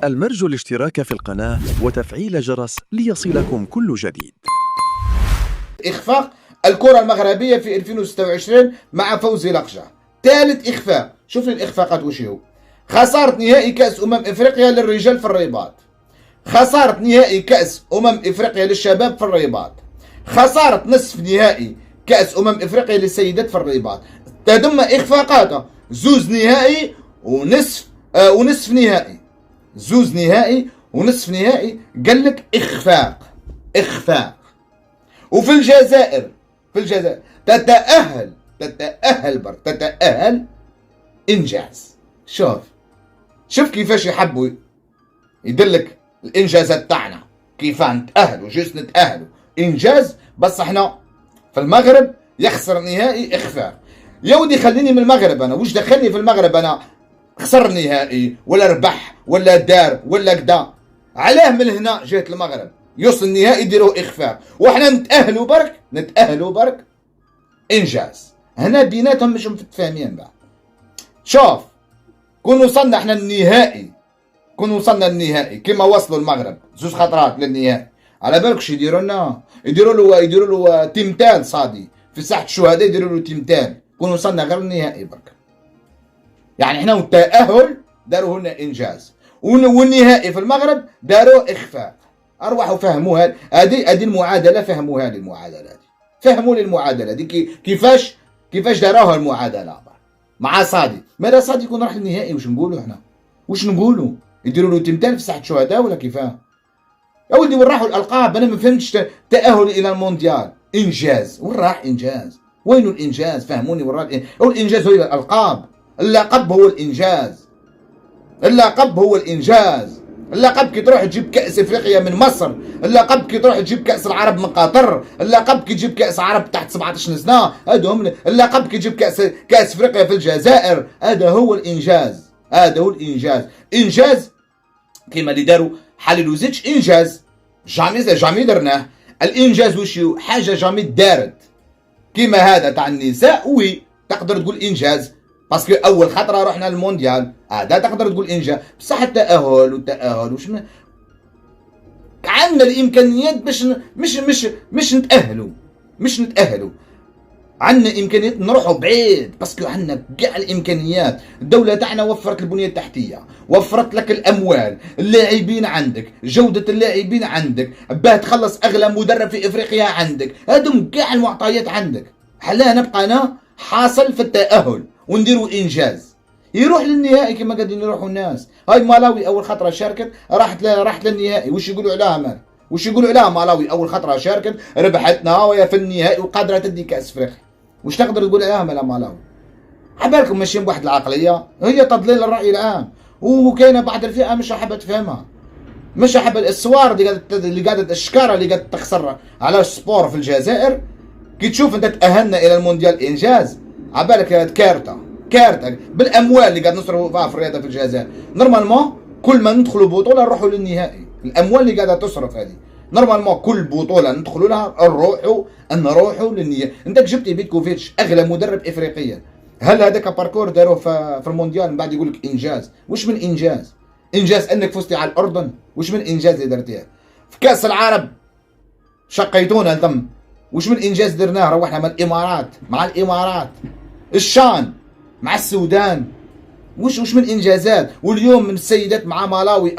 المرجو الاشتراك في القناة وتفعيل جرس ليصلكم كل جديد. إخفاق الكرة المغربية في 2026 مع فوزي لقجع. ثالث إخفاق، شوف الإخفاقات وش هو. خسارة نهائي كأس إفريقيا للرجال في الرباط، خسارة نهائي كأس إفريقيا للشباب في الرباط، خسارة نصف نهائي كأس إفريقيا للسيدات في الرباط. تدم إخفاقات زوز نهائي ونصف نهائي، زوز نهائي ونصف نهائي. قال لك إخفاق. وفي الجزائر تتأهل إنجاز. شوف كيفاش يحبوا يدلك الإنجازات تاعنا، كيف نتأهلوا جوست نتأهلوا إنجاز. بس احنا في المغرب يخسر نهائي إخفاق. يا ودي خليني من المغرب، أنا وش دخلني في المغرب؟ أنا خسر نهائي ولا ربح ولا دار ولا كدا، علاه من هنا جهة المغرب يوصل النهائي يديروه إخفاق، وإحنا نتأهلوا برك إنجاز. هنا بيناتهم مش متفاهمين بعض. شوف كون وصلنا إحنا النهائي كما وصلوا المغرب زوج خطرات للنهائي، على بالك شو يديروا لنا؟ يديروا له تمثال صادي في ساحة الشهداء، يديروا له تمثال. كون وصلنا غير النهائي برك، يعني إحنا التأهل داروه لنا إنجاز، والنهائي في المغرب داروه إخفاق. أروحوا فهموها هذه المعادلة، فهموها لي المعادلة هذه، فهموا لي المعادلة هذه كيفاش داروها المعادلة مع صادي. ماذا صادي يكون راح للنهائي؟ وش نقولوا يديروا له تمثال في ساحة الشهداء ولا كيفاه؟ يا ولدي وين راحوا الألقاب؟ أنا ما فهمتش. تأهل إلى المونديال إنجاز، وين راح إنجاز؟ وين الإنجاز؟ فهموني وين راح الإنجاز؟ هو الألقاب، اللقب هو الإنجاز، اللقب كي تروح تجيب كأس افريقيا من مصر، اللقب كي تروح تجيب كأس العرب من قطر، اللقب كي تجيب كأس عرب تحت 17 سنة، هذا اللقب كي تجيب كأس افريقيا في الجزائر. هذا هو الإنجاز، إنجاز كيما اللي داروا حللوا زيتش. إنجاز جامي درناه. الإنجاز وش هو؟ حاجة جامي دارت كيما هذا تاع النساء، وي تقدر تقول إنجاز، باسكو اول خطره رحنا للمونديال، هذا تقدر تقول انجاز. بصح التاهل وش عندنا الامكانيات باش مش نتاهلوا، عندنا امكانيات نروحوا بعيد، باسكو عندنا كاع الامكانيات. الدوله تاعنا وفرت البنيه التحتيه، وفرت لك الاموال، اللاعبين عندك، جوده اللاعبين عندك، باه تخلص اغلى مدرب في افريقيا عندك، هذم كاع المعطيات عندك. حلا نبقى انا حاصل في التاهل ونديروا انجاز يروح للنهائي كما قاعدين يروحوا الناس. هاي مالاوي اول خطره شاركت راحت للنهائي. وش يقولوا عليها مالاوي اول خطره شاركت ربحتنا وهي في النهائي وقادره تدي كاس افريقيا. وش تقدر تقول عليها مالاوي؟ عبالكم ماشيين بواحد العقليه هي تضليل الراي العام، وكاينه بعض الفئه مش حابه تفهمها، مش حابه السوار اللي قاعده الشكاره اللي قاعده تخسر على السبور في الجزائر. كي تشوف انت تاهلنا الى المونديال انجاز، عبالك كارثه بالاموال اللي قاعد نصرفوا في الرياضه في الجزائر. نورمالمون كل ما ندخلوا بطوله نروحوا للنهائي، الاموال اللي قاعده تصرف هذه نورمالمون كل بطوله ندخلوا لها نروحوا للنهائي. انت جبتي بيتكوفيتش اغلى مدرب افريقيا، هل هذاك باركور داروه في المونديال من بعد يقول لك انجاز؟ وش من انجاز انك فزتي على الاردن؟ وش من انجاز اللي درتيها في كاس العرب؟ شقيتونا الدم. وش من انجاز درناه؟ روحنا مع الامارات الشان مع السودان. وش من انجازات؟ واليوم من السيدات مع مالاوي